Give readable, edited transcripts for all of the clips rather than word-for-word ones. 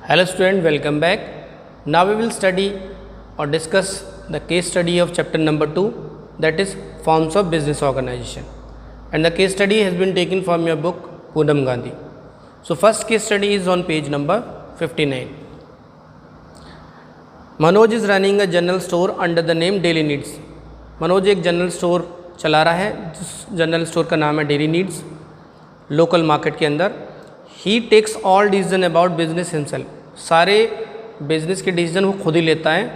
Hello student, welcome back. Now we will study or discuss the case study of chapter number 2, that is forms of business organization, and the case study has been taken from your book Poonam Gandhi. So first case study is on page number 59. Manoj is running a general store under the name Daily Needs. Manoj एक general store चला रहा है, जिस general store का नाम है daily needs, local market के अंदर. He takes all decision about business himself. सारे बिजनेस के डिसीजन वो खुद ही लेता है,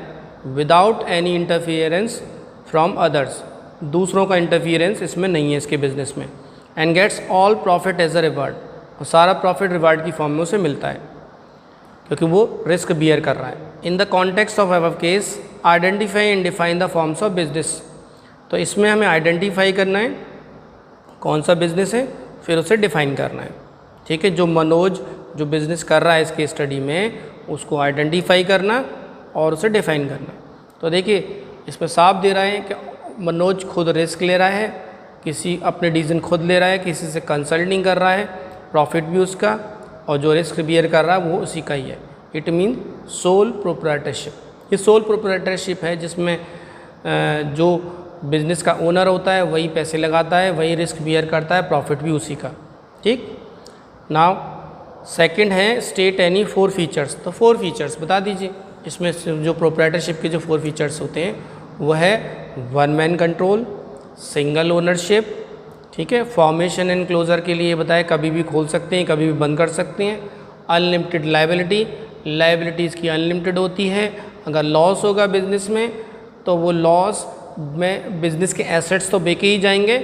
without any interference from others. दूसरों का इंटरफियरेंस इसमें नहीं है इसके बिजनेस में. And gets all profit as a reward. और सारा प्रॉफिट रिवार्ड की फॉर्म में उसे मिलता है क्योंकि वो रिस्क बियर कर रहा है. In the context of above case identify and define the forms of business. तो इसमें हमें आइडेंटिफाई करना है कौन सा बिज़नेस है, फिर उसे डिफ़ाइन करना है. ठीक है, जो मनोज जो बिज़नेस कर रहा है इसके स्टडी में, उसको आइडेंटिफाई करना और उसे डिफ़ाइन करना. तो देखिए इसमें साफ दे रहा है कि मनोज खुद रिस्क ले रहा है, किसी अपने डिसीजन खुद ले रहा है, किसी से कंसल्टिंग कर रहा है, प्रॉफिट भी उसका, और जो रिस्क बियर कर रहा है वो उसी का ही है. It mean sole proprietorship. ये सोल प्रोप्राइटरशिप है जिसमें जो बिज़नेस का ओनर होता है वही पैसे लगाता है, वही रिस्क बियर करता है, प्रॉफिट भी उसी का. ठीक. नाउ सेकंड है स्टेट एनी 4 फीचर्स. तो 4 फीचर्स बता दीजिए. इसमें जो प्रोप्राइटरशिप के जो 4 फीचर्स होते हैं वो है one man control, single ownership. ठीक है, फॉर्मेशन एंड क्लोजर के लिए बताए कभी भी खोल सकते हैं, कभी भी बंद कर सकते हैं. अनलिमिटेड लायबिलिटी, लायबिलिटीज़ की अनलिमिटेड होती है. अगर लॉस होगा बिजनेस में तो वो लॉस में बिज़नेस के एसेट्स तो बेचे ही जाएंगे,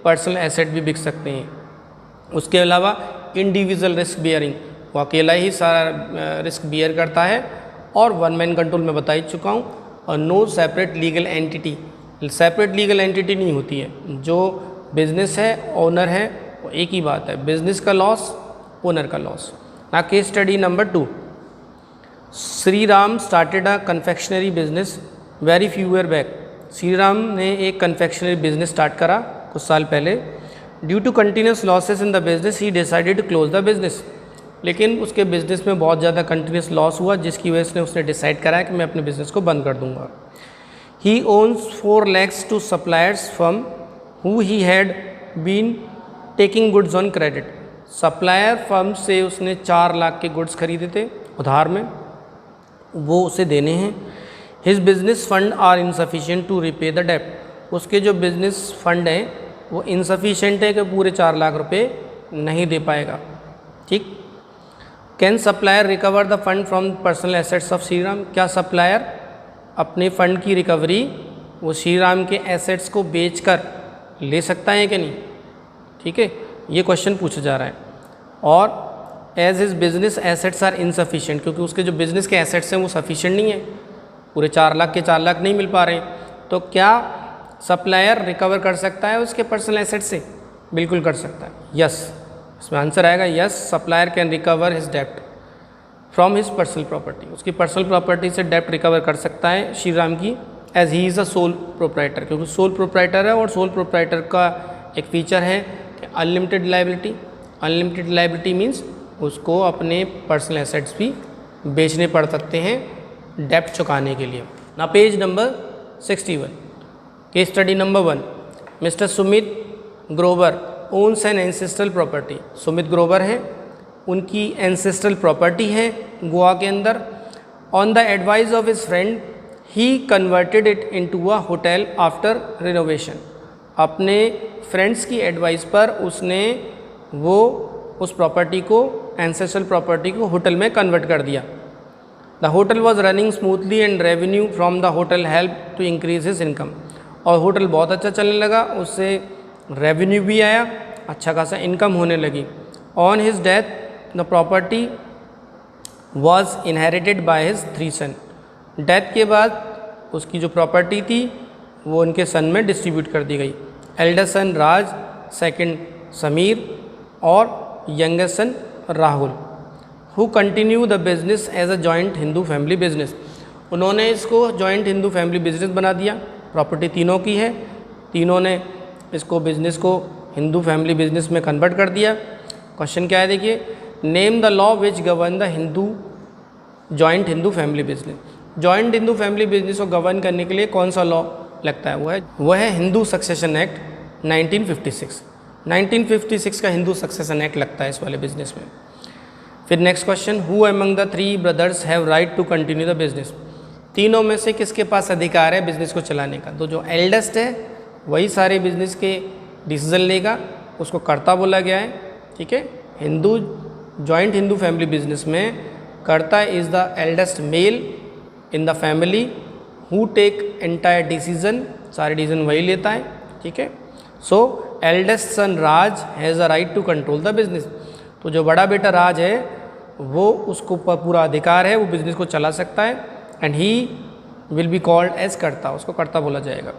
पर्सनल एसेट भी बिक सकते हैं. उसके अलावा इंडिविजुअल रिस्क बियरिंग, वो अकेला ही सारा रिस्क बियर करता है. और वन मैन कंट्रोल में बता ही चुका हूँ. और no separate legal entity. Separate legal entity नहीं होती है. जो बिज़नेस है, ओनर है, वो एक ही बात है. बिज़नेस का लॉस, ओनर का लॉस. ना case study number 2. Shri Ram started a confectionery business very few year back. Shri Ram ने एक कन्फेक्शनरी बिजनेस स्टार्ट करा कुछ साल पहले. Due to continuous losses in the business he decided to close the business. लेकिन उसके बिजनेस में बहुत ज़्यादा कंटिन्यूस लॉस हुआ, जिसकी वजह से उसने डिसाइड करा कि मैं अपने बिजनेस को बंद कर दूंगा. He owns 4 lakhs to suppliers from who he had been taking goods on credit. Supplier firm से उसने 4 लाख के गुड्स खरीदे थे उधार में, वो उसे देने हैं. His business fund are insufficient to repay the debt. उसके जो बिजनेस फंड हैं वो इनसफिशिएंट है कि पूरे 4 लाख रुपए नहीं दे पाएगा. ठीक. Can supplier recover the fund from personal assets of Shri Ram. क्या सप्लायर अपने फंड की रिकवरी वो श्री राम के एसेट्स को बेचकर ले सकता है कि नहीं. ठीक है, ये क्वेश्चन पूछा जा रहा है. और as his business assets are insufficient, क्योंकि उसके जो बिजनेस के एसेट्स हैं वो सफिशिएंट नहीं है, पूरे 4 लाख के 4 लाख नहीं मिल पा रहे हैं. तो क्या सप्लायर रिकवर कर सकता है उसके पर्सनल एसेट से? बिल्कुल कर सकता है. यस, इसमें आंसर आएगा yes. Supplier can recover his डेप्ट फ्रॉम हिज पर्सनल प्रॉपर्टी. उसकी पर्सनल प्रॉपर्टी से डेप्ट रिकवर कर सकता है श्री राम की, as he is a sole proprietor, क्योंकि सोल प्रोप्राइटर है. और सोल प्रोप्राइटर का एक फीचर है कि unlimited liability. Unlimited liability means उसको अपने पर्सनल एसेट्स भी बेचने पड़ सकते हैं डेप्ट चुकाने के लिए. ना page number 61. Case study number 1. Mister Sumit Grover owns an ancestral property. Sumit Grover है, उनकी एंसेस्ट्रल प्रॉपर्टी है गोवा के अंदर. On the advice of his friend he converted it into a hotel after renovation. अपने फ्रेंड्स की एडवाइस पर उसने वो उस प्रॉपर्टी को, एंसेस्ट्रल प्रॉपर्टी को होटल में कन्वर्ट कर दिया. The hotel was running smoothly and revenue from the hotel help to increase his income. और होटल बहुत अच्छा चलने लगा, उससे रेवेन्यू भी आया, अच्छा खासा इनकम होने लगी. On his death the property was inherited by his 3 son. Death के बाद उसकी जो प्रॉपर्टी थी वो उनके सन में डिस्ट्रीब्यूट कर दी गई. Elder son Raj, second Sameer और younger son Rahul. Who continue the business as a joint Hindu family business. उन्होंने इसको जॉइंट हिंदू फैमिली बिजनेस बना दिया. प्रॉपर्टी तीनों की है, तीनों ने इसको बिजनेस को हिंदू फैमिली बिजनेस में कन्वर्ट कर दिया. क्वेश्चन क्या है देखिए. Name the law which govern the Hindu joint Hindu family business. Joint Hindu family business को गवर्न करने के लिए कौन सा लॉ लगता है? वो है हिंदू सक्सेशन एक्ट 1956। 1956 का हिंदू सक्सेशन एक्ट लगता है इस वाले बिजनेस में। फिर next question, who among the 3 brothers have right to continue the business? तीनों में से किसके पास अधिकार है बिजनेस को चलाने का? तो जो एल्डेस्ट है वही सारे बिजनेस के डिसीजन लेगा, उसको कर्ता बोला गया है। ठीक है, Hindu joint Hindu family business में karta is the eldest male in the family who take entire decision, सारे डिसीजन वही लेता है। ठीक है, so eldest son Raj has a right to control the business. तो जो बड़ा बेटा राज है वो उसको पूरा अधिकार है, वो बिजनेस को चला सकता है, and he will be called as karta, उसको कर्ता बोला जाएगा।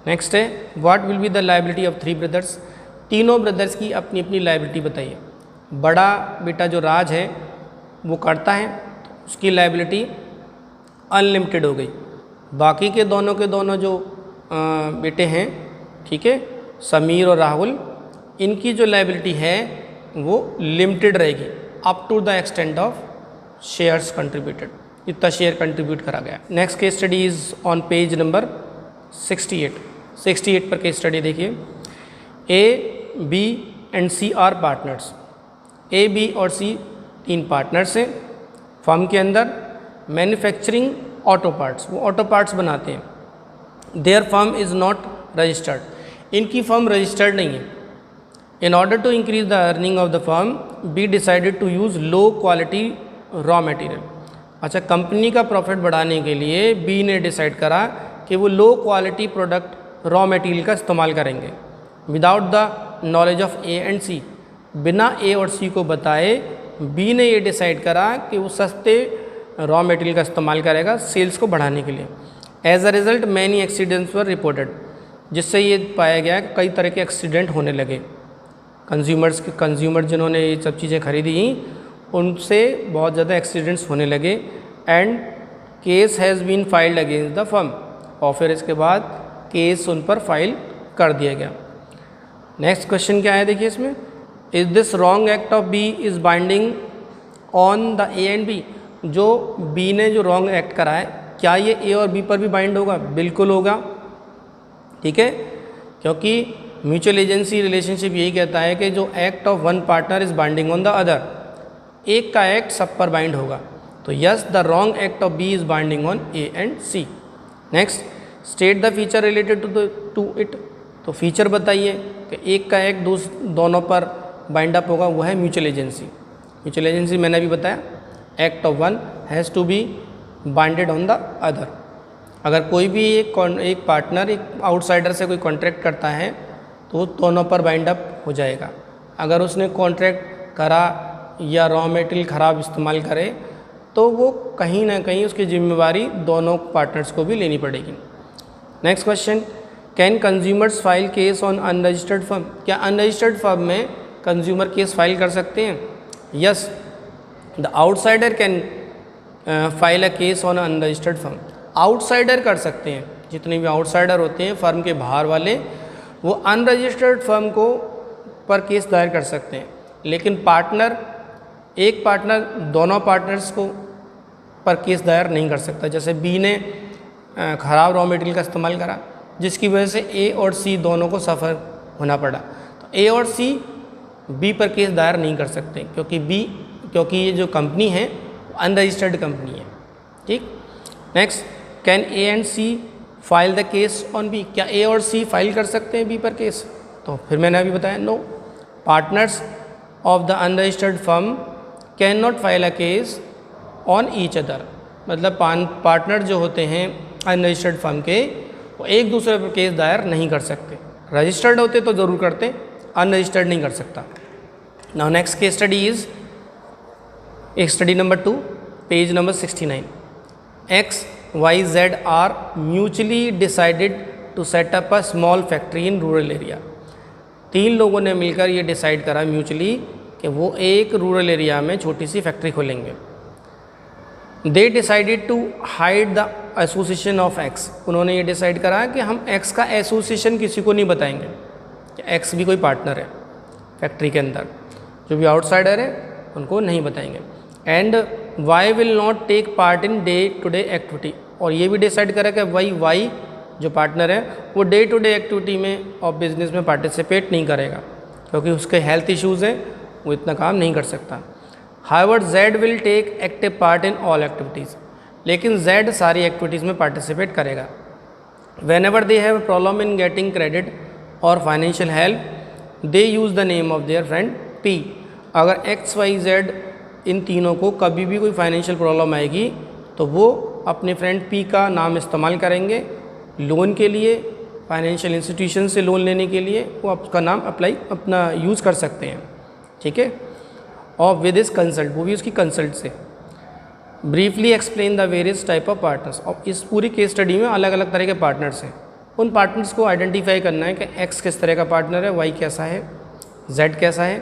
नेक्स्ट है, what will be the liability of 3 brothers? तीनों ब्रदर्स की अपनी अपनी लायबिलिटी बताइए। बड़ा बेटा जो राज है वो कर्ता है, उसकी लायबिलिटी अनलिमिटेड हो गई। बाकी के दोनों जो बेटे हैं, ठीक है, समीर और राहुल, इनकी जो लायबिलिटी है वो लिमिटेड रहेगी up to the extent of shares contributed, इतना शेयर कंट्रीब्यूट करा गया। Next case study is on page number 68 पर केस स्टडी देखिए। A, B and C are partners. A, B और सी 3 पार्टनर्स हैं फर्म के अंदर। मैन्युफैक्चरिंग ऑटो पार्ट्स, वो ऑटो पार्ट्स बनाते हैं। Their firm is not registered, इनकी फर्म रजिस्टर्ड नहीं है। In order to increase the earning of the firm, B decided to use low quality raw material. अच्छा, कंपनी का प्रॉफिट बढ़ाने के लिए बी ने डिसाइड करा कि वो low quality product raw material का इस्तेमाल करेंगे without the knowledge of A and C. बिना ए और सी को बताए बी ने ये डिसाइड करा कि वो सस्ते रॉ मटेरियल का इस्तेमाल करेगा सेल्स को बढ़ाने के लिए। As a result many accidents were reported, जिससे ये पाया गया कि कई तरह के एक्सीडेंट होने लगे। कंज्यूमर जिन्होंने ये सब चीज़ें खरीदी उनसे बहुत ज़्यादा एक्सीडेंट्स होने लगे। And case has been filed against the firm, और फिर इसके बाद केस उन पर फाइल कर दिया गया। नेक्स्ट क्वेश्चन क्या है देखिए इसमें, is this wrong act of B is binding on the A and B? जो बी ने जो रॉन्ग एक्ट करा है, क्या ये ए और बी पर भी बाइंड होगा? बिल्कुल होगा। ठीक है, क्योंकि म्यूचुअल एजेंसी रिलेशनशिप यही कहता है कि जो act of one partner is binding on the other, एक का एक्ट सब पर बाइंड होगा। तो yes, the wrong act of B is binding on A and C. Next, state the feature related to it. तो फीचर बताइए कि एक का एक्ट दोनों पर बाइंड अप होगा, वो है म्यूचुअल एजेंसी। म्यूचुअल एजेंसी मैंने अभी बताया, act of one has to be binded on the other. अगर कोई भी एक पार्टनर एक आउटसाइडर से कोई कॉन्ट्रैक्ट करता है तो दोनों पर बाइंड अप हो जाएगा। अगर उसने कॉन्ट्रैक्ट करा या रॉ मटेरियल ख़राब इस्तेमाल करे तो वो कहीं ना कहीं उसकी जिम्मेवारी दोनों पार्टनर्स को भी लेनी पड़ेगी। Next question, can consumers file case on unregistered firm? क्या अनरजिस्टर्ड फर्म में कंज्यूमर केस फाइल कर सकते हैं? Yes, the outsider can file a case on unregistered firm. Outsider कर सकते हैं, जितने भी आउटसाइडर होते हैं फर्म के बाहर वाले, वो अनरजिस्टर्ड फर्म को पर केस दायर कर सकते हैं। लेकिन पार्टनर, एक पार्टनर दोनों पार्टनर्स को पर केस दायर नहीं कर सकता। जैसे बी ने ख़राब रॉ मटेरियल का इस्तेमाल करा जिसकी वजह से ए और सी दोनों को सफ़र होना पड़ा, तो ए और सी बी पर केस दायर नहीं कर सकते क्योंकि ये जो कंपनी है अनरजिस्टर्ड कंपनी है। ठीक, next, can A and C file the case on B? क्या ए और सी फाइल कर सकते हैं बी पर केस? तो फिर मैंने अभी बताया no, partners of the unregistered firm can not file a case on each other. मतलब पार्टनर जो होते हैं अनरजिस्टर्ड फर्म के, वो एक दूसरे पर केस दायर नहीं कर सकते। रजिस्टर्ड होते तो ज़रूर करते, अनरजिस्टर्ड नहीं कर सकता। Now next case study is study number 2, page number 69। X, Y, Z are mutually decided to set up a small factory in rural area. 3 लोगों ने मिलकर ये डिसाइड करा म्यूचुअली कि वो एक रूरल एरिया में छोटी सी फैक्ट्री खोलेंगे। They decided to hide the association of X. उन्होंने ये डिसाइड करा कि हम एक्स का एसोसिएशन किसी को नहीं बताएंगे कि एक्स भी कोई पार्टनर है फैक्ट्री के अंदर। जो भी आउटसाइडर है उनको नहीं बताएंगे। And Y will not take part in day to day activity, और ये भी डिसाइड करा कि वाई जो पार्टनर है वो डे टू डे एक्टिविटी में और बिजनेस में पार्टिसिपेट नहीं करेगा क्योंकि उसके हेल्थ इश्यूज़ हैं, वो इतना काम नहीं कर सकता। However Z will take active part in all activities, लेकिन जेड सारी एक्टिविटीज़ में पार्टिसिपेट करेगा। Whenever they have problem in getting credit और financial help they use the name of their friend P. अगर एक्स वाई जेड इन तीनों को कभी भी कोई फाइनेंशियल प्रॉब्लम आएगी तो वो अपने फ्रेंड पी का नाम इस्तेमाल करेंगे लोन के लिए, फाइनेंशियल इंस्टीट्यूशन से लोन लेने के लिए वो आपका नाम अपना यूज़ कर सकते हैं, ठीक है। और विद इस कंसल्ट, वो भी उसकी कंसल्ट से। Briefly explain the various type of partners, और इस पूरी केस स्टडी में अलग अलग तरह के पार्टनर्स हैं। उन पार्टनर्स को आइडेंटिफाई करना है कि एक्स किस तरह का पार्टनर है, वाई कैसा है, जेड कैसा है,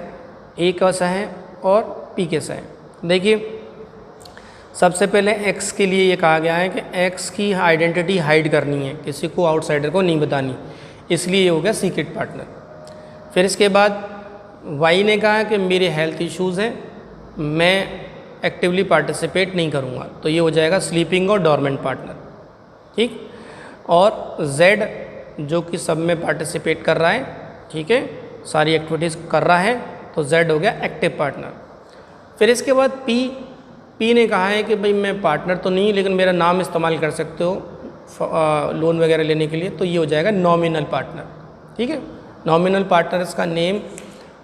ए कैसा है और पी कैसा है। देखिए सबसे पहले एक्स के लिए ये कहा गया है कि एक्स की आइडेंटिटी हाइड करनी है, किसी को आउटसाइडर को नहीं बतानी, इसलिए ये हो गया सीक्रेट पार्टनर। फिर इसके बाद वाई ने कहा कि मेरे हेल्थ इश्यूज़ हैं, मैं एक्टिवली पार्टिसिपेट नहीं करूँगा, तो ये हो जाएगा स्लीपिंग और डॉर्मेंट पार्टनर, ठीक। और जेड जो कि सब में पार्टिसिपेट कर रहा है, ठीक है, सारी एक्टिविटीज़ कर रहा है, तो जेड हो गया एक्टिव पार्टनर। फिर इसके बाद पी ने कहा है कि भाई मैं पार्टनर तो नहीं लेकिन मेरा नाम इस्तेमाल कर सकते हो लोन वगैरह लेने के लिए, तो ये हो जाएगा नॉमिनल पार्टनर, ठीक है। नॉमिनल पार्टनर इसका नेम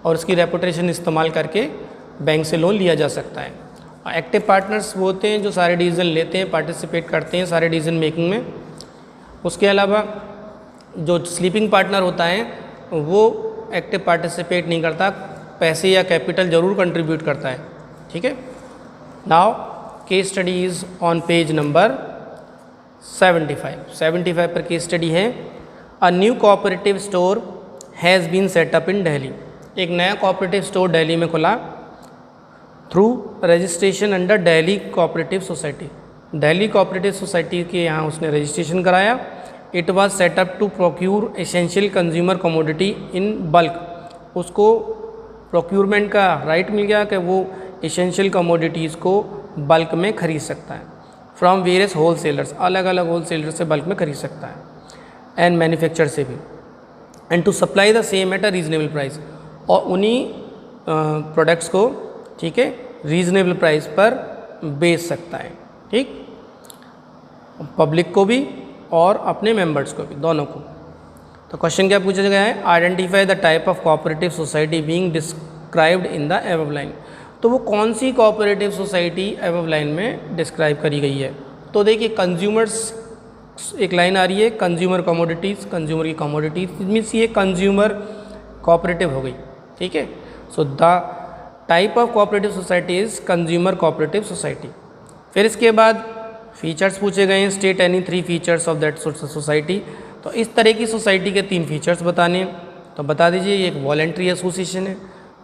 और उसकी रेपुटेशन इस्तेमाल करके बैंक से लोन लिया जा सकता है। एक्टिव पार्टनर्स वो होते हैं जो सारे डिसीजन लेते हैं, पार्टिसिपेट करते हैं सारे डिसीजन मेकिंग में। उसके अलावा जो स्लीपिंग पार्टनर होता है वो एक्टिव पार्टिसिपेट नहीं करता, पैसे या कैपिटल ज़रूर कंट्रीब्यूट करता है, ठीक है। Now case study is on page number 75 पर केस स्टडी है। A new cooperative store has been set up in Delhi, एक नया कोऑपरेटिव स्टोर दिल्ली में खुला through registration under Delhi cooperative society. Delhi cooperative society के यहाँ उसने रजिस्ट्रेशन कराया। It was set up to procure essential consumer commodity in bulk, उसको प्रोक्यूरमेंट का राइट मिल गया कि वो एसेंशियल कमोडिटीज़ को बल्क में खरीद सकता है फ्रॉम वेरियस होल सेलर्स, अलग अलग होल सेलर से बल्क में खरीद सकता है, एंड मैन्युफैक्चर से भी, and to supply the same at a reasonable price, और उन्हीं प्रोडक्ट्स को, ठीक है, रीजनेबल प्राइस पर बेच सकता है, ठीक, पब्लिक को भी और अपने मेंबर्स को भी, दोनों को। तो क्वेश्चन क्या पूछा गया है, identify the type of cooperative society being described in the above line. तो वो कौन सी कोऑपरेटिव सोसाइटी एबव लाइन में डिस्क्राइब करी गई है। तो देखिए कंज्यूमर्स एक लाइन आ रही है, कंज्यूमर कमोडिटीज़, कंज्यूमर की कमोडिटीज मीन्स ये कंज्यूमर कोऑपरेटिव हो गई, ठीक है। So the type of cooperative society is consumer cooperative society. फिर इसके बाद फीचर्स पूछे गए हैं, state any 3 features of that society. तो इस तरह की सोसाइटी के 3 फीचर्स बताने हैं, तो बता दीजिए। ये एक वॉलेंट्री एसोसिएशन है।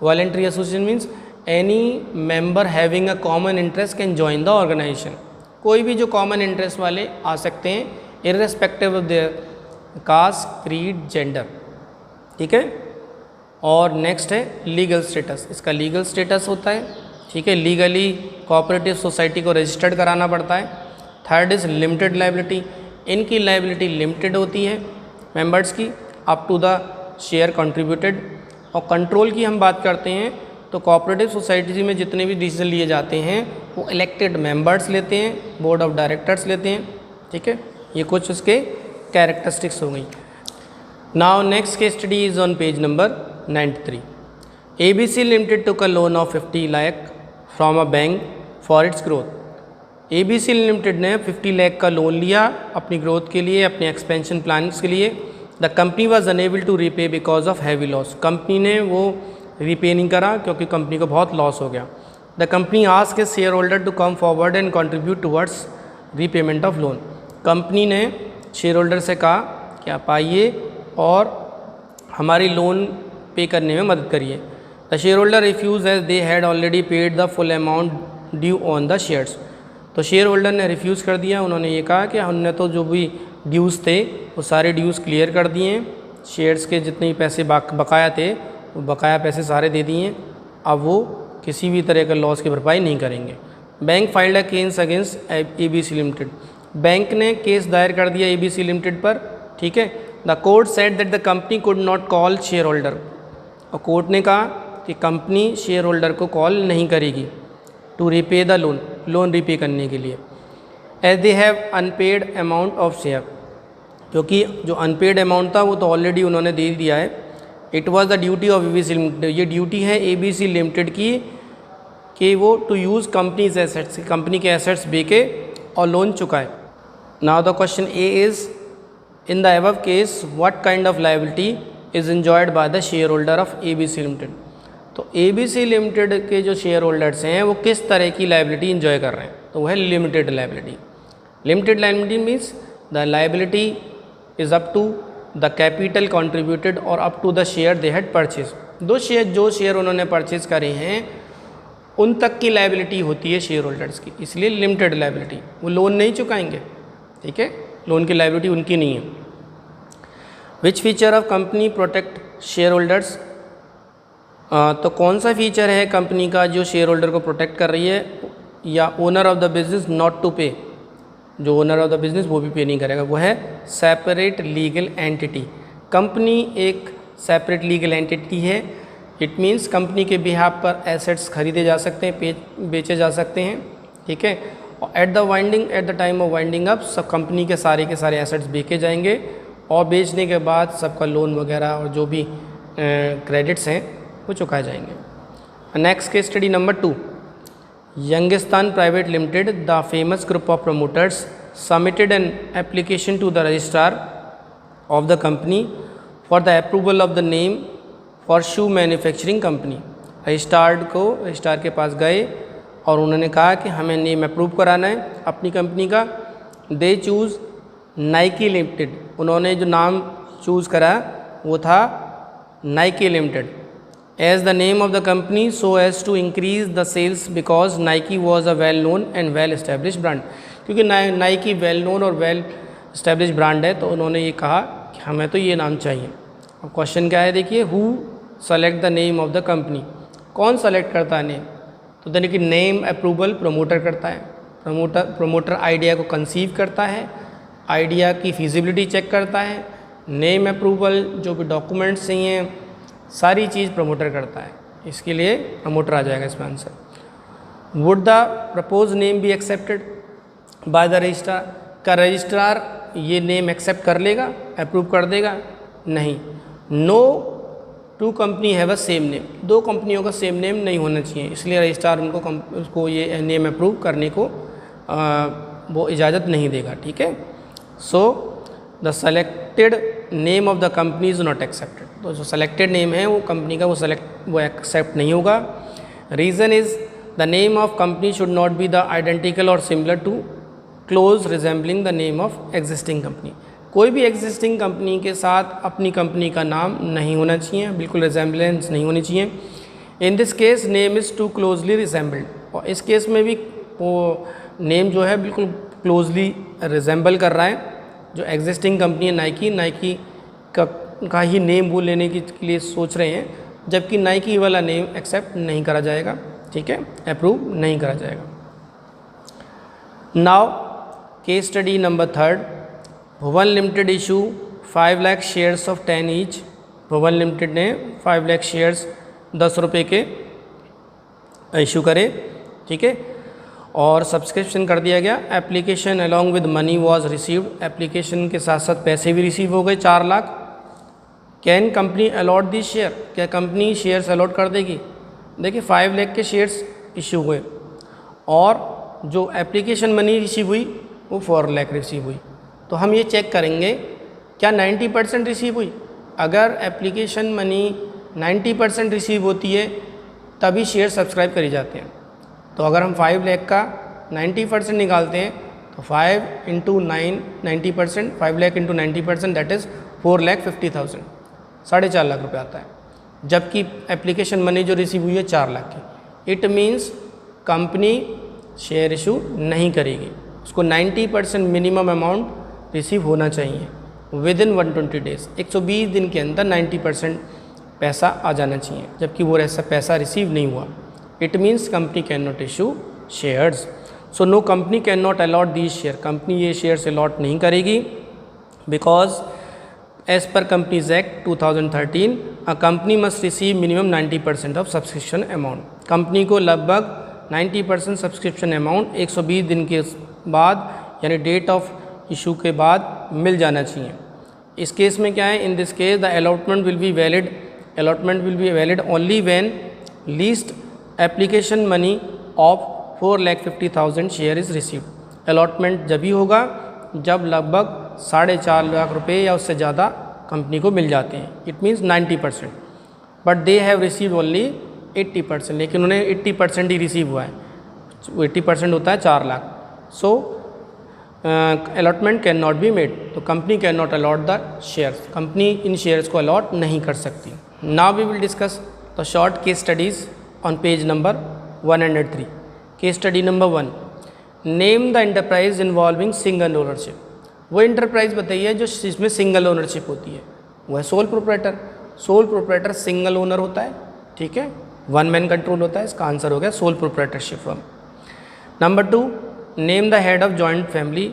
Voluntary association means any member having a common interest can join the organisation, कोई भी जो कॉमन इंटरेस्ट वाले आ सकते हैं irrespective of their caste, creed, gender, ठीक है। और नेक्स्ट है लीगल स्टेटस, इसका लीगल स्टेटस होता है, ठीक है, लीगली कोऑपरेटिव सोसाइटी को रजिस्टर्ड कराना पड़ता है। थर्ड इज़ लिमिटेड लाइबिलिटी, इनकी लाइबिलिटी लिमिटेड होती है मेंबर्स की up to the share contributed. और कंट्रोल की हम बात करते हैं तो कोऑपरेटिव सोसाइटी में जितने भी डिसीजन लिए जाते हैं वो इलेक्टेड मेंबर्स लेते हैं, बोर्ड ऑफ डायरेक्टर्स लेते हैं, ठीक है। ये कुछ उसके कैरेक्टरिस्टिक्स हो गई। Now next case study is on page number 93। ABC Limited took a loan of 50 lakh from a bank for its growth। ABC Limited ने 50 लाख का लोन लिया अपनी ग्रोथ के लिए, अपने एक्सपेंशन प्लान्स के लिए। The company was unable to repay because of heavy loss, company ने वो रीपे नहीं करा क्योंकि कंपनी को बहुत लॉस हो गया। The company asked his share holder to come forward and contribute towards repayment of loan. Company ने शेयर होल्डर से कहा कि आप आइए और हमारी लोन पे करने में मदद करिए। The share holder refuse as they had already paid the full amount due on the shares. तो शेयर होल्डर ने रिफ्यूज़ कर दिया, उन्होंने ये कहा कि हमने तो जो भी ड्यूज़ थे वो सारे ड्यूज़ क्लियर कर दिए हैं, शेयर्स के जितने पैसे बकाया थे वो बकाया पैसे सारे दे दिए हैं, अब वो किसी भी तरह का लॉस की भरपाई नहीं करेंगे। Bank filed a case against ABC limited, bank ने केस दायर कर दिया ABC लिमिटेड पर, ठीक है। The court said that the company could not call share holder, और कोर्ट ने कहा कि कंपनी शेयर होल्डर को कॉल नहीं करेगी to repay the loan, loan repay करने के लिए, as they have unpaid amount of share, क्योंकि जो अनपेड अमाउंट था वो तो ऑलरेडी उन्होंने दे दिया है। It was the duty of ABC limited, ये ड्यूटी है ABC लिमिटेड की कि वो to use company's assets, company के एसेट्स बेचे और लोन चुकाए। Now the question a is in the above case what kind of liability is enjoyed by the share holder of ABC limited. तो ABC limited के जो share holders हैं वो किस तरह की लायबिलिटी इंजॉय कर रहे हैं, तो वह है limited liability. Limited liability means the liability is up to the capital contributed और up to the share they had purchase. जो शेयर उन्होंने परचेज करे हैं उन तक की लायबिलिटी होती है शेयर होल्डर्स की, इसलिए लिमिटेड लायबिलिटी। वो लोन नहीं चुकाएंगे, ठीक है, लोन की लायबिलिटी उनकी नहीं है। Which feature of company protect share holders, तो कौन सा फीचर है कंपनी का जो शेयर होल्डर को प्रोटेक्ट कर रही है, या owner of the business not to pay, जो ओनर ऑफ द बिजनेस वो भी पे नहीं करेगा, वो है सेपरेट लीगल एंटिटी। कंपनी एक सेपरेट लीगल एंटिटी है, इट मीन्स कंपनी के बिहाफ पर एसेट्स खरीदे जा सकते हैं, बेचे जा सकते हैं, ठीक है। और at the time of winding up सब कंपनी के सारे एसेट्स बेचे जाएंगे और बेचने के बाद सबका लोन वगैरह और जो भी क्रेडिट्स हैं वो चुकाए जाएंगे। Next case study number 2, Youngistan private limited, the famous group of promoters submitted an application to the registrar of the company for the approval of the name for shoe manufacturing company. Registrar के पास गए और उन्होंने कहा कि हमें name approve कराना है अपनी कंपनी का। दे चूज़ नाइकी लिमिटेड, उन्होंने जो नाम चूज़ करा वो था Nike limited as the name of the company so as to increase the sales because Nike was a well known and well establish brand, क्योंकि नाइकी वेल नोन और well establish brand है, तो उन्होंने ये कहा कि हमें तो ये नाम चाहिए। अब क्वेश्चन क्या है देखिए, who select the name of the company, कौन सेलेक्ट करता है नेम, तो यानी कि नेम अप्रूवल प्रमोटर करता है। प्रमोटर आइडिया को कंसीव करता है, आइडिया की फिजिबिलिटी चेक करता है, नेम अप्रूवल जो भी डॉक्यूमेंट्स चाहिए सारी चीज़ प्रमोटर करता है, इसके लिए प्रमोटर आ जाएगा इसमें answer. Would the propose name be accepted by the registrar, का रजिस्ट्रार ये नेम एक्सेप्ट कर लेगा, अप्रूव कर देगा, नहीं। No two company have a same name, दो कंपनियों का सेम नेम नहीं होना चाहिए, इसलिए रजिस्ट्रार उसको ये नेम अप्रूव करने को वो इजाज़त नहीं देगा, ठीक है। So the selected name of the company is not accepted, तो जो सेलेक्टेड नेम है वो कंपनी का वो एक्सेप्ट नहीं होगा। Reason is the name of company should not be the identical और similar to close resembling the name of existing company, कोई भी एग्जिस्टिंग कंपनी के साथ अपनी कंपनी का नाम नहीं होना चाहिए, बिल्कुल रिजेंबलेंस नहीं होनी चाहिए। In this case name is too closely resembled, और इस केस में भी वो नेम जो है बिल्कुल क्लोजली रिजेंबल कर रहा है। जो एग्जिस्टिंग कंपनी है नाइकी का ही नेम वो लेने के लिए सोच रहे हैं, जबकि नाइकी वाला नेम एक्सेप्ट नहीं करा जाएगा, ठीक है, अप्रूव नहीं करा जाएगा। Now case study number 3, Bhuvan limited issue 5 lakh shares of 10 each. Bhuvan limited ने 5 लाख शेयर्स 10 रुपये के इशू करे, ठीक है, और सब्सक्रिप्शन कर दिया गया। Application along with money was received, application के साथ साथ पैसे भी रिसीव हो गए 4 lakh. Can company allot the share, क्या कंपनी शेयर्स अलॉट कर देगी? देखिए 5 लाख के शेयर्स इशू हुए और जो एप्लीकेशन मनी रिसीव हुई वो 4 लाख रिसीव हुई, तो हम ये चेक करेंगे क्या 90% रिसीव हुई। अगर एप्लीकेशन मनी 90% रिसीव होती है तभी शेयर सब्सक्राइब करी जाते हैं। तो अगर हम 5 लाख का 90% निकालते हैं तो 5 into 90%, 5 lakh into 90% that is 4,50,000, 4.5 lakh रुपये आता है, जबकि एप्लीकेशन मनी जो रिसीव हुई है 4 लाख की। It means company share issue नहीं करेगी, उसको 90% मिनिमम अमाउंट रिसीव होना चाहिए विद इन 120 डेज़, 120 दिन के अंदर 90% पैसा आ जाना चाहिए, जबकि वो ऐसा पैसा रिसीव नहीं हुआ। It means company can not issue shares. So no, company can not allot these share, company ये शेयर्स अलॉट नहीं करेगी, because as per companies act 2013 a company must receive minimum 90% of subscription amount. Company को लगभग 90% subscription amount 120 दिन के बाद यानी date of issue के बाद मिल जाना चाहिए। इस केस में क्या है, इन this case the allotment will be valid only when least application money of 4,50,000 share is received. Allotment जब ही होगा जब लगभग 4.5 लाख रुपये या उससे ज़्यादा कंपनी को मिल जाते हैं। It means 90%, but they have receive only 80%, लेकिन उन्हें 80% ही रिसीव हुआ है। 80% होता है 4 lakh. So allotment can not be made, तो company can not allot the shares, company इन शेयर्स को अलॉट नहीं कर सकती। Now we will discuss the short case studies on page number 103। Case study number 1, name the enterprise involving single ownership. वो enterprise बताइए जो जिसमें सिंगल ओनरशिप होती है, वो है sole proprietor. Sole proprietor single owner होता है, ठीक है, वन मैन कंट्रोल होता है। इसका आंसर हो गया sole proprietorship firm. Number 2, name the head of joint family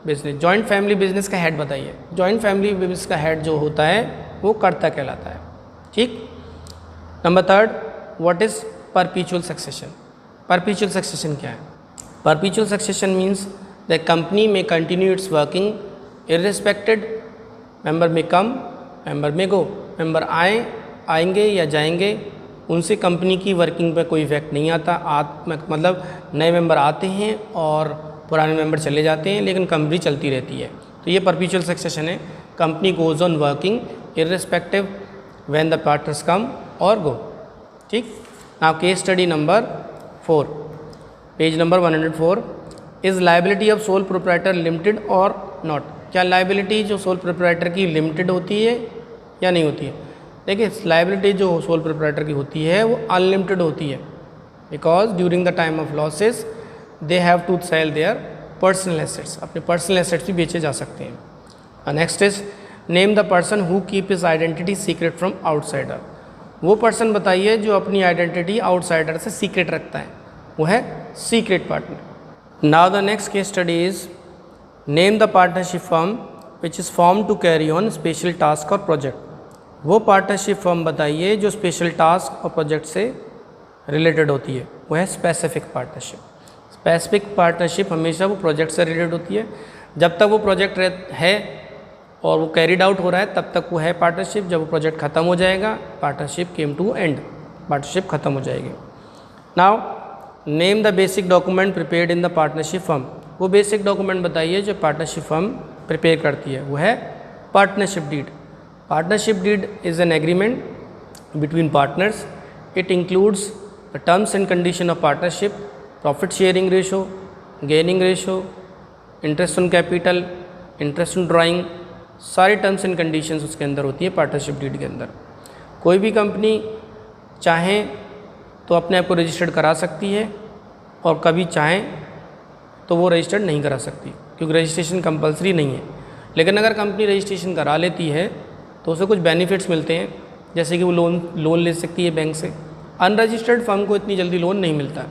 business. Joint family business का हेड बताइए। जॉइंट फैमिली बिजनेस का हेड जो होता है वो कर्ता कहलाता है, ठीक। Number 3, what is परपीचुअल succession. परपीचुअल succession क्या है? परपीचुअल सक्सेशन मीन्स द कंपनी में कंटिन्यू इट्स वर्किंग इररिस्पेक्टेड, मेंबर में कम, मेंबर में गो। मेंबर आएंगे या जाएंगे, उनसे कंपनी की वर्किंग पर कोई इफेक्ट नहीं आता। मतलब नए मेंबर आते हैं और पुराने मेंबर चले जाते हैं, लेकिन कंपनी चलती रहती है। तो ये परपीचुअल सक्सेशन है। Company goes on working irrespective when the partners come और गो, ठीक। Now case study number 4, page number 104। Is liability of sole proprietor limited और नॉट। क्या लाइबिलिटी जो सोल प्रोप्राइटर की लिमिटेड होती है या नहीं होती है? देखिए, लाइबिलिटी जो सोल प्रोप्राइटर की होती है वो अनलिमिटेड होती है, because during the time of losses they have to sell their personal assets. अपने पर्सनल एसेट्स भी बेचे जा सकते हैं। Next is name the person who keep his identity secret from outsider. वो पर्सन बताइए जो अपनी आइडेंटिटी आउटसाइडर से सीक्रेट रखता है, वो है secret partner. Now the next case study is name the partnership firm which is form to carry on special task और प्रोजेक्ट। वो पार्टनरशिप फर्म बताइए जो स्पेशल टास्क और प्रोजेक्ट से रिलेटेड होती है, वो है स्पेसिफिक पार्टनरशिप। स्पेसिफिक पार्टनरशिप हमेशा वो प्रोजेक्ट से रिलेटेड होती है। जब तक वो प्रोजेक्ट है और वो कैरिड आउट हो रहा है तब तक वो है पार्टनरशिप। जब वो प्रोजेक्ट ख़त्म हो जाएगा, partnership came to end, partnership ख़त्म हो जाएगी। Now name the basic document prepared in the partnership firm. वो बेसिक डॉक्यूमेंट बताइए जो पार्टनरशिप फर्म प्रिपेयर करती है, वो है partnership deed. Partnership deed is an agreement between partners. It includes the terms and condition of partnership, profit sharing ratio, gaining ratio, interest on capital, interest on drawing, सारी terms and conditions उसके अंदर होती है partnership deed के अंदर। कोई भी company चाहे तो अपने आप को रजिस्टर्ड करा सकती है और कभी चाहे तो वो रजिस्टर्ड नहीं करा सकती, क्योंकि रजिस्ट्रेशन कंपलसरी नहीं है। लेकिन अगर कंपनी रजिस्ट्रेशन करा लेती है तो उसे कुछ बेनिफिट्स मिलते हैं, जैसे कि वो लोन ले सकती है बैंक से। अनरजिस्टर्ड फर्म को इतनी जल्दी लोन नहीं मिलता,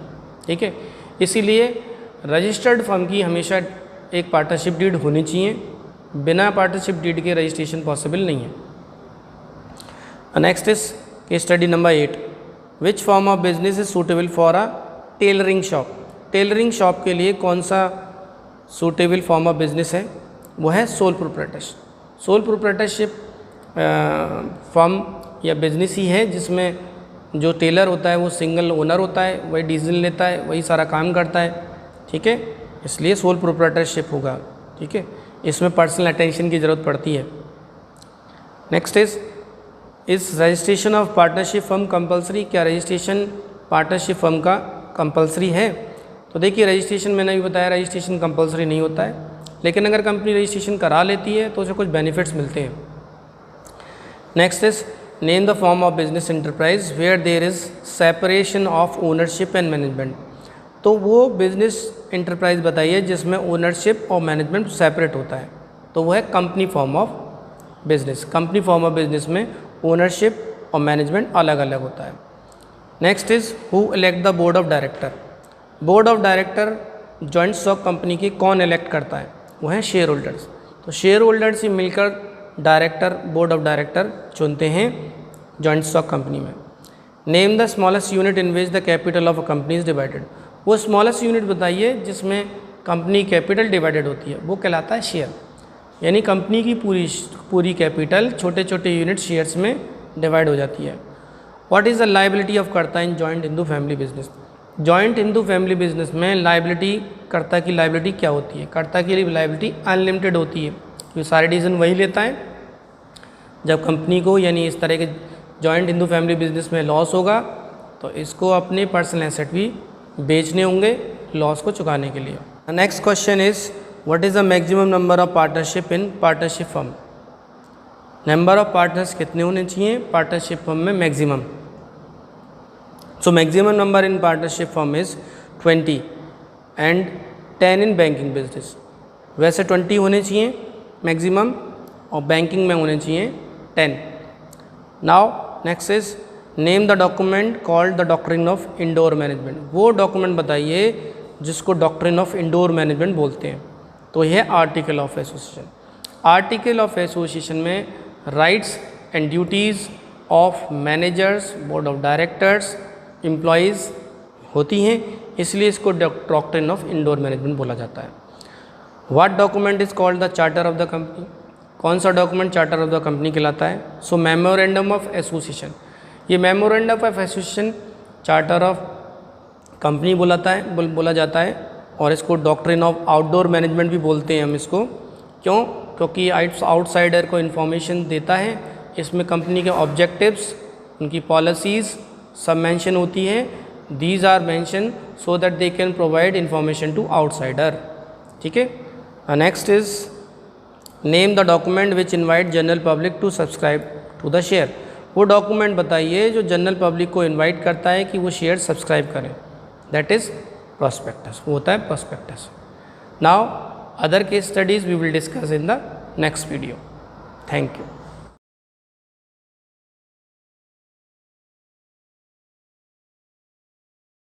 ठीक है। इसीलिए रजिस्टर्ड फर्म की हमेशा एक पार्टनरशिप डीड होनी चाहिए। बिना पार्टनरशिप डीड के रजिस्ट्रेशन पॉसिबल नहीं है। Next is case study number 8। Which form of business is suitable for a tailoring shop. Tailoring shop के लिए कौन सा सूटेबल फॉर्म ऑफ बिजनेस है? वो है sole proprietorship. Sole proprietorship firm या बिजनेस ही है जिसमें जो टेलर होता है वो सिंगल ओनर होता है, वही डीजल लेता है, वही सारा काम करता है, ठीक है। इसलिए सोल प्रोप्राइटरशिप होगा, ठीक है। इसमें पर्सनल अटेंशन की ज़रूरत पड़ती है। Next is registration of partnership firm compulsory. क्या रजिस्ट्रेशन पार्टनरशिप फर्म का कंपलसरी है? तो देखिए, रजिस्ट्रेशन मैंने भी बताया रजिस्ट्रेशन कंपलसरी नहीं होता है, लेकिन अगर कंपनी रजिस्ट्रेशन करा लेती है तो उसे कुछ बेनिफिट्स मिलते हैं। Next is name the form of business enterprise where there is separation of ownership and management. तो वो बिजनेस एंटरप्राइज बताइए जिसमें ओनरशिप और मैनेजमेंट सेपरेट होता है, तो वो है company form of business. Company form of business में ओनरशिप और मैनेजमेंट अलग अलग होता है। Next is who elect the board of director. Board of director joint stock company की कौन इलेक्ट करता है? वो हैं शेयर होल्डर्स। तो शेयर होल्डर्स ही मिलकर डायरेक्टर, बोर्ड ऑफ डायरेक्टर चुनते हैं जॉइंट स्टॉक कंपनी में। Name the smallest unit in which the capital of a company is divided. वो स्मॉलेस्ट यूनिट बताइए जिसमें कंपनी कैपिटल डिवाइडेड होती है, वो कहलाता है शेयर। यानी कंपनी की पूरी कैपिटल छोटे छोटे यूनिट शेयर्स में डिवाइड हो जाती है। What is the liability of karta in joint Hindu family business. Joint Hindu family business में लाइबिलिटी, कर्ता की लाइबिलिटी क्या होती है? कर्ता की लाइबिलिटी अनलिमिटेड होती है, क्योंकि सारे डिसीजन वही लेता है। जब कंपनी को यानी इस तरह के जॉइंट हिंदू फैमिली बिजनेस में लॉस होगा तो इसको अपने पर्सनल एसेट भी बेचने होंगे लॉस को चुकाने के लिए। Next question is what is the maximum number of partnership in partnership firm. Number of partners कितने होने चाहिए पार्टनरशिप फर्म में? Maximum. So maximum number in partnership firm is 20 and 10 in banking business. वैसे 20 होने चाहिए मैक्सिमम और banking में होने चाहिए 10। Now next is name the document called the doctrine of indoor management. वो डॉक्यूमेंट बताइए जिसको डॉक्ट्रिन ऑफ इंडोर मैनेजमेंट बोलते हैं। तो यह article of association. Article of association में rights and duties of managers, board of directors, employees होती हैं, इसलिए इसको डॉक्ट्रिन ऑफ इंडोर मैनेजमेंट बोला जाता है। What document is called the charter of the company. कौन सा document charter of the company कहलाता है? सो मेमोरेंडम ऑफ एसोसिएशन। ये memorandum of association charter of company बोला जाता है और इसको डॉक्ट्रिन ऑफ आउटडोर मैनेजमेंट भी बोलते हैं हम इसको। क्यों? क्योंकि आउटसाइडर को इन्फॉर्मेशन देता है। इसमें कंपनी के ऑब्जेक्टिव्स, उनकी पॉलिसीज़ सब मेंशन होती है। These are mention so that they can provide information to outsider. ठीक है। Next is name the document which invite general public to subscribe to the share. वो डॉक्यूमेंट बताइए जो जनरल पब्लिक को इनवाइट करता है कि वो शेयर सब्सक्राइब करें। दैट इज़ prospectus, वो होता है prospectus। Now other case studies we will discuss in the next video. Thank you.